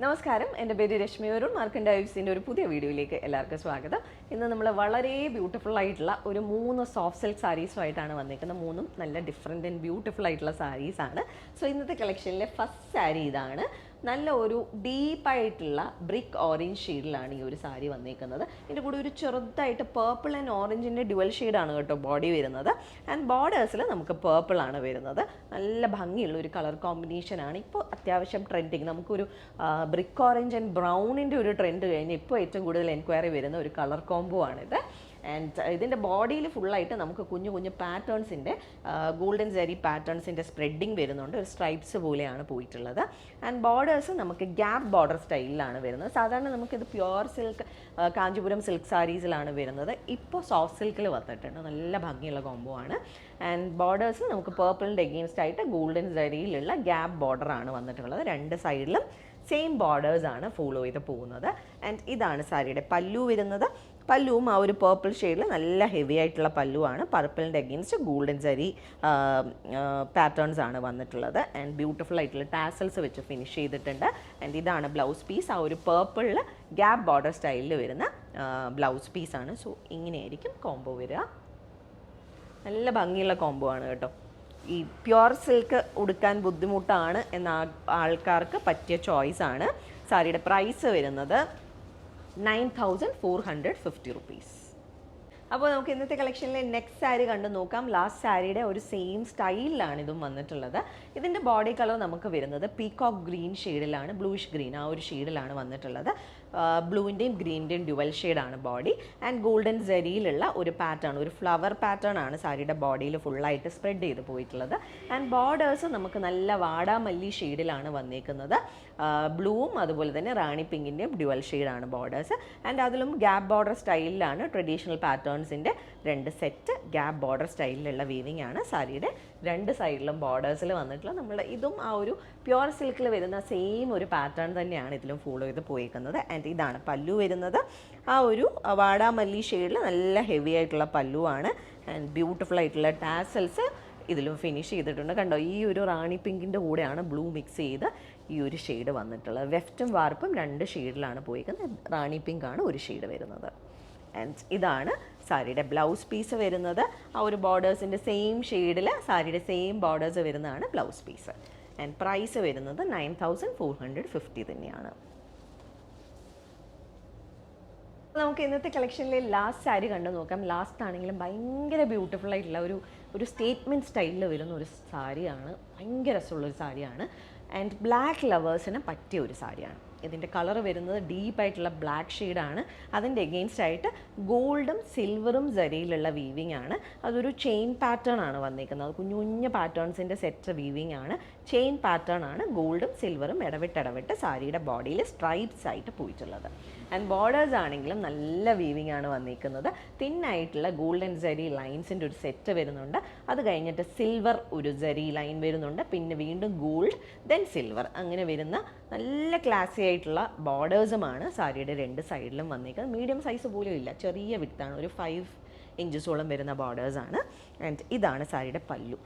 നമസ്കാരം, എൻ്റെ പേര് രശ്മി അരുൺ. മാർക്കൻ ഡൈവ്സിൻ്റെ ഒരു പുതിയ വീഡിയോയിലേക്ക് എല്ലാവർക്കും സ്വാഗതം. ഇന്ന് നമ്മൾ വളരെ ബ്യൂട്ടിഫുൾ ആയിട്ടുള്ള ഒരു 3 സോഫ്റ്റ് സിൽക്ക് സാരീസുമായിട്ടാണ് വന്നിരിക്കുന്നത്. 3 നല്ല ഡിഫറെൻറ്റ് ആൻഡ് ബ്യൂട്ടിഫുൾ ആയിട്ടുള്ള സാരീസാണ്. സോ ഇന്നത്തെ കളക്ഷനിലെ ഫസ്റ്റ് സാരി ഇതാണ്. നല്ല ഒരു ഡീപ്പായിട്ടുള്ള ബ്രിക്ക് ഓറഞ്ച് ഷെയ്ഡിലാണ് ഈ ഒരു സാരി വന്നിരിക്കുന്നത്. ഇതിൻ്റെ കൂടെ ഒരു ചെറുതായിട്ട് പേർപ്പിൾ ആൻഡ് ഓറഞ്ചിൻ്റെ ഡ്യുവൽ ഷെയ്ഡാണ് കേട്ടോ ബോഡി വരുന്നത്. ആൻഡ് ബോർഡേഴ്സിൽ നമുക്ക് പേർപ്പിളാണ് വരുന്നത്. നല്ല ഭംഗിയുള്ള ഒരു കളർ കോമ്പിനേഷനാണ്. ഇപ്പോൾ അത്യാവശ്യം ട്രെൻഡിങ്. നമുക്കൊരു ബ്രിക്ക് ഓറഞ്ച് ആൻഡ് ബ്രൗണിൻ്റെ ഒരു ട്രെൻഡ് കഴിഞ്ഞ് ഇപ്പോൾ ഏറ്റവും കൂടുതൽ എൻക്വയറി വരുന്ന ഒരു കളർ കോംബോ ആണിത്. ആൻഡ് ഇതിൻ്റെ ബോഡിയിൽ ഫുള്ളായിട്ട് നമുക്ക് കുഞ്ഞു കുഞ്ഞു പാറ്റേൺസിൻ്റെ ഗോൾഡൻ ജെറി പാറ്റേൺസിൻ്റെ സ്പ്രെഡിങ് വരുന്നുണ്ട്. ഒരു സ്ട്രൈപ്സ് പോലെയാണ് പോയിട്ടുള്ളത്. ആൻഡ് ബോർഡേഴ്സ് നമുക്ക് ഗ്യാപ്പ് ബോർഡർ സ്റ്റൈലിലാണ് വരുന്നത്. സാധാരണ നമുക്കിത് പ്യുവർ സിൽക്ക് കാഞ്ചീപുരം സിൽക്ക് സാരീസിലാണ് വരുന്നത്. ഇപ്പോൾ സോഫ്റ്റ് സിൽക്കിൽ വന്നിട്ടുണ്ട്. നല്ല ഭംഗിയുള്ള കോംബോ ആണ്. ആൻഡ് ബോർഡേഴ്സ് നമുക്ക് പേർപ്പിളിൻ്റെ എഗെയിൻസ്റ്റ് ആയിട്ട് ഗോൾഡൻ ജെറിയിലുള്ള ഗ്യാപ്പ് ബോർഡറാണ് വന്നിട്ടുള്ളത്. രണ്ട് സൈഡിലും സെയിം ബോർഡേഴ്സാണ് ഫോളോ ചെയ്ത് പോകുന്നത്. ആൻഡ് ഇതാണ് സാരിയുടെ പല്ലു വരുന്നത്. പല്ലുവും ആ ഒരു പേർപ്പിൾ ഷെയ്ഡിൽ നല്ല ഹെവി ആയിട്ടുള്ള പല്ലുവാണ്. പർപ്പിളിൻ്റെ അഗെയിൻസ്റ്റ് ഗോൾഡൻ ജെറി പാറ്റേൺസ് ആണ് വന്നിട്ടുള്ളത്. ആൻഡ് ബ്യൂട്ടിഫുൾ ആയിട്ടുള്ള ടാസൽസ് വെച്ച് ഫിനിഷ് ചെയ്തിട്ടുണ്ട്. ആൻഡ് ഇതാണ് ബ്ലൗസ് പീസ്. ആ ഒരു പേർപ്പിളിൽ ഗ്യാപ്പ് ബോർഡർ സ്റ്റൈലിൽ വരുന്ന ബ്ലൗസ് പീസാണ്. സോ ഇങ്ങനെയായിരിക്കും കോംബോ വരിക. നല്ല ഭംഗിയുള്ള കോംബോ ആണ് കേട്ടോ. ഈ പ്യുവർ സിൽക്ക് ഉടുക്കാൻ ബുദ്ധിമുട്ടാണ് എന്ന ആൾക്കാർക്ക് പറ്റിയ ചോയ്സാണ്. സാരിയുടെ പ്രൈസ് വരുന്നത് 9450 rupees. അപ്പോൾ നമുക്ക് ഇന്നത്തെ കളക്ഷനിലെ നെക്സ്റ്റ് സാരി കണ്ടു നോക്കാം. ലാസ്റ്റ് സാരിയുടെ ഒരു സെയിം സ്റ്റൈലിലാണ് ഇതും വന്നിട്ടുള്ളത്. ഇതിൻ്റെ ബോഡി കളർ നമുക്ക് വരുന്നത് പീകോക്ക് ഗ്രീൻ ഷെയ്ഡിലാണ്. ബ്ലൂഷ് ഗ്രീൻ ആ ഒരു ഷെയ്ഡിലാണ് വന്നിട്ടുള്ളത്. ബ്ലൂവിൻ്റെയും ഗ്രീനിൻ്റെയും ഡ്യുവൽ ഷെയ്ഡാണ് ബോഡി. ആൻഡ് ഗോൾഡൻ ജെറിയിലുള്ള ഒരു പാറ്റേൺ, ഒരു ഫ്ലവർ പാറ്റേൺ ആണ് സാരിയുടെ ബോഡിയിൽ ഫുള്ളായിട്ട് സ്പ്രെഡ് ചെയ്ത് പോയിട്ടുള്ളത്. ആൻഡ് ബോർഡേഴ്സ് നമുക്ക് നല്ല വാടാമല്ലി ഷെയ്ഡിലാണ് വന്നിരിക്കുന്നത്. ബ്ലൂവും അതുപോലെ തന്നെ റാണി പിങ്കിൻ്റെയും ഡ്യുവൽ ഷെയ്ഡാണ് ബോർഡേഴ്സ്. ആൻഡ് അതിലും ഗ്യാപ്പ് ബോർഡർ സ്റ്റൈലിലാണ് ട്രഡീഷണൽ പാറ്റേൺസിൻ്റെ 2 സെറ്റ് ഗ്യാപ്പ് ബോർഡർ സ്റ്റൈലിലുള്ള വീവിംഗ് ആണ് സാരിയുടെ 2 സൈഡിലും ബോർഡേഴ്സിൽ വന്നിട്ടുള്ളത്. നമ്മൾ ഇതും ആ ഒരു പ്യുവർ സിൽക്കിൽ വരുന്ന സെയിം ഒരു പാറ്റേൺ തന്നെയാണ് ഇതിലും ഫോളോ ചെയ്ത് പോയിരിക്കുന്നത്. ആൻഡ് ഇതാണ് പല്ലു വരുന്നത്. ആ ഒരു വാടാമല്ലി ഷെയ്ഡിൽ നല്ല ഹെവി ആയിട്ടുള്ള പല്ലുവാണ്. ആൻഡ് ബ്യൂട്ടിഫുൾ ആയിട്ടുള്ള ടാസൽസ് ഇതിലും ഫിനിഷ് ചെയ്തിട്ടുണ്ട്. കണ്ടോ, ഈ ഒരു റാണി പിങ്കിൻ്റെ കൂടെയാണ് ബ്ലൂ മിക്സ് ചെയ്ത് ഈ ഒരു ഷെയ്ഡ് വന്നിട്ടുള്ളത്. വെഫ്റ്റും വാർപ്പും 2 ഷെയ്ഡിലാണ് പോയിരിക്കുന്നത്. റാണി പിങ്ക് ആണ് ഒരു ഷെയ്ഡ് വരുന്നത്. ആൻഡ് ഇതാണ് സാരിയുടെ ബ്ലൗസ് പീസ് വരുന്നത്. ആ ഒരു ബോർഡേഴ്സിൻ്റെ സെയിം ഷെയ്ഡിൽ സാരിയുടെ സെയിം ബോർഡേഴ്സ് വരുന്നതാണ് ബ്ലൗസ് പീസ്. ആൻഡ് പ്രൈസ് വരുന്നത് 9450 തന്നെയാണ്. നമുക്ക് ഇന്നത്തെ കളക്ഷനിലെ ലാസ്റ്റ് സാരി കണ്ടു നോക്കാം. ലാസ്റ്റ് ആണെങ്കിലും ഭയങ്കര ബ്യൂട്ടിഫുൾ ആയിട്ടുള്ള ഒരു സ്റ്റേറ്റ്മെൻറ്റ് സ്റ്റൈലിൽ വരുന്ന ഒരു സാരിയാണ്. ഭയങ്കര രസമുള്ളൊരു സാരിയാണ്. ആൻഡ് ബ്ലാക്ക് ലവേഴ്സിന് പറ്റിയ ഒരു സാരിയാണ്. ഇതിൻ്റെ കളർ വരുന്നത് ഡീപ്പായിട്ടുള്ള ബ്ലാക്ക് ഷെയ്ഡാണ്. അതിൻ്റെ എഗെയിൻസ്റ്റ് ആയിട്ട് ഗോൾഡും സിൽവറും ജരിയിലുള്ള വീവിംഗ് ആണ്. അതൊരു ചെയിൻ പാറ്റേൺ ആണ് വന്നിരിക്കുന്നത്. കുഞ്ഞു കുഞ്ഞു പാറ്റേൺസിൻ്റെ സെറ്റ് വീവിംഗ് ആണ്. ചെയിൻ പാറ്റേൺ ആണ്. ഗോൾഡും സിൽവറും ഇടവിട്ട് സാരിയുടെ ബോഡിയിൽ സ്ട്രൈപ്സ് ആയിട്ട് പോയിട്ടുള്ളത്. ആൻഡ് ബോർഡേഴ്സ് ആണെങ്കിലും നല്ല വീവിംഗ് ആണ് വന്നിരിക്കുന്നത്. തിന്നായിട്ടുള്ള ഗോൾഡൻ ജെറി ലൈൻസിൻ്റെ ഒരു സെറ്റ് വരുന്നുണ്ട്. അത് കഴിഞ്ഞിട്ട് സിൽവർ ഒരു ജെറി ലൈൻ വരുന്നുണ്ട്. പിന്നെ വീണ്ടും ഗോൾഡ് ദെൻ സിൽവർ അങ്ങനെ വരുന്ന നല്ല ക്ലാസി ആയിട്ടുള്ള ബോർഡേഴ്സുമാണ് സാരിയുടെ 2 സൈഡിലും വന്നിരിക്കുന്നത്. മീഡിയം സൈസ് പോലും ഇല്ല, ചെറിയ വിട്ടാണ്. ഒരു 5 ഇഞ്ചസോളം വരുന്ന ബോർഡേഴ്സാണ്. ആൻഡ് ഇതാണ് സാരിയുടെ പല്ലു.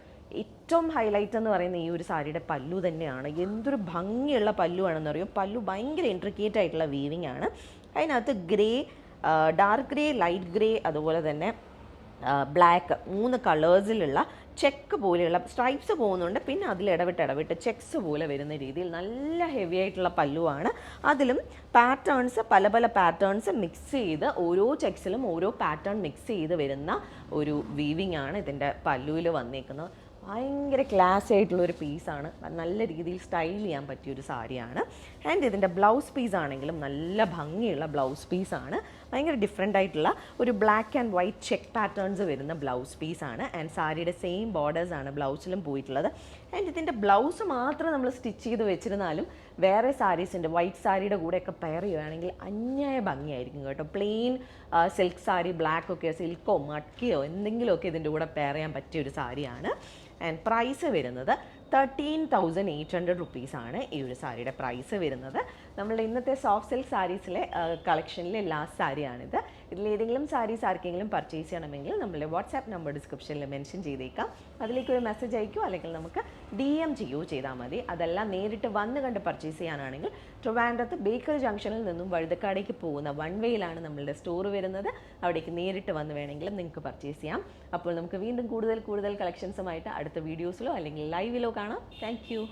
ഏറ്റവും ഹൈലൈറ്റ് എന്ന് പറയുന്ന ഈ ഒരു സാരിയുടെ പല്ലു തന്നെയാണ്. എന്തൊരു ഭംഗിയുള്ള പല്ലു ആണെന്ന് അറിയോ. പല്ലു ഭയങ്കര ഇൻട്രിക്കേറ്റ് ആയിട്ടുള്ള വീവിംഗ് ആണ്. അതിനകത്ത് grey, dark grey, light grey, അതുപോലെ തന്നെ ബ്ലാക്ക് 3 കളേഴ്സിലുള്ള ചെക്ക് പോലെയുള്ള സ്ട്രൈപ്സ് പോകുന്നുണ്ട്. പിന്നെ അതിൽ ഇടവിട്ട് ചെക്സ് പോലെ വരുന്ന രീതിയിൽ നല്ല ഹെവി ആയിട്ടുള്ള പല്ലുവാണ്. അതിലും പാറ്റേൺസ് പല പാറ്റേൺസ് മിക്സ് ചെയ്ത് ഓരോ ചെക്സിലും ഓരോ പാറ്റേൺ മിക്സ് ചെയ്ത് വരുന്ന ഒരു വീവിംഗ് ആണ് ഇതിൻ്റെ പല്ലുവിൽ വന്നേക്കുന്നത്. ഭയങ്കര ക്ലാസ് ആയിട്ടുള്ളൊരു പീസാണ്. നല്ല രീതിയിൽ സ്റ്റൈൽ ചെയ്യാൻ പറ്റിയൊരു സാരിയാണ്. ആൻഡ് ഇതിൻ്റെ ബ്ലൗസ് പീസ് ആണെങ്കിലും നല്ല ഭംഗിയുള്ള ബ്ലൗസ് പീസാണ്. ഭയങ്കര ഡിഫറെൻ്റ് ആയിട്ടുള്ള ഒരു black and white check patterns വരുന്ന ബ്ലൗസ് പീസാണ്. ആൻഡ് സാരിയുടെ സെയിം ബോർഡേഴ്സാണ് ബ്ലൗസിലും പോയിട്ടുള്ളത്. ആൻഡ് ഇതിൻ്റെ ബ്ലൗസ് മാത്രം നമ്മൾ സ്റ്റിച്ച് ചെയ്ത് വെച്ചിരുന്നാലും വേറെ സാരീസിൻ്റെ വൈറ്റ് സാരിയുടെ കൂടെയൊക്കെ പെയർ ചെയ്യുകയാണെങ്കിൽ അന്യായ ഭംഗിയായിരിക്കും കേട്ടോ. പ്ലെയിൻ സിൽക്ക് സാരി, ബ്ലാക്കൊക്കെ സിൽക്കോ മടക്കിയോ എന്തെങ്കിലുമൊക്കെ ഇതിൻ്റെ കൂടെ പെയർ ചെയ്യാൻ പറ്റിയൊരു സാരിയാണ്. ആൻഡ് പ്രൈസ് വരുന്നത് 13,800 റുപ്പീസാണ് ഈ ഒരു സാരിയുടെ പ്രൈസ് വരുന്നത്. നമ്മളുടെ ഇന്നത്തെ സോഫ്റ്റ് സിൽക്ക് സാരീസിലെ കളക്ഷനിലെ ലാസ്റ്റ് സാരിയാണിത്. ഇതിലേതെങ്കിലും സാരീസ് ആർക്കെങ്കിലും പർച്ചേസ് ചെയ്യണമെങ്കിൽ നമ്മളുടെ വാട്സാപ്പ് നമ്പർ ഡിസ്ക്രിപ്ഷനിൽ മെൻഷൻ ചെയ്തേക്കാം. അതിലേക്ക് ഒരു മെസ്സേജ് അയക്കുകയോ അല്ലെങ്കിൽ നമുക്ക് DM ചെയ്യുകയോ ചെയ്താൽ മതി. അതല്ല നേരിട്ട് വന്ന് കണ്ട് പർച്ചേസ് ചെയ്യാനാണെങ്കിൽ ട്രിവാൻഡ്രത്ത് ബേക്കൽ ജംഗ്ഷനിൽ നിന്നും വഴുതക്കാടേക്ക് പോകുന്ന വൺ വേയിലാണ് നമ്മളുടെ സ്റ്റോർ വരുന്നത്. അവിടേക്ക് നേരിട്ട് വന്ന് വേണമെങ്കിലും നിങ്ങൾക്ക് പർച്ചേസ് ചെയ്യാം. അപ്പോൾ നമുക്ക് വീണ്ടും കൂടുതൽ കളക്ഷൻസുമായിട്ട് അടുത്ത വീഡിയോസിലോ അല്ലെങ്കിൽ ലൈവിലോ കാണാം. Thank you.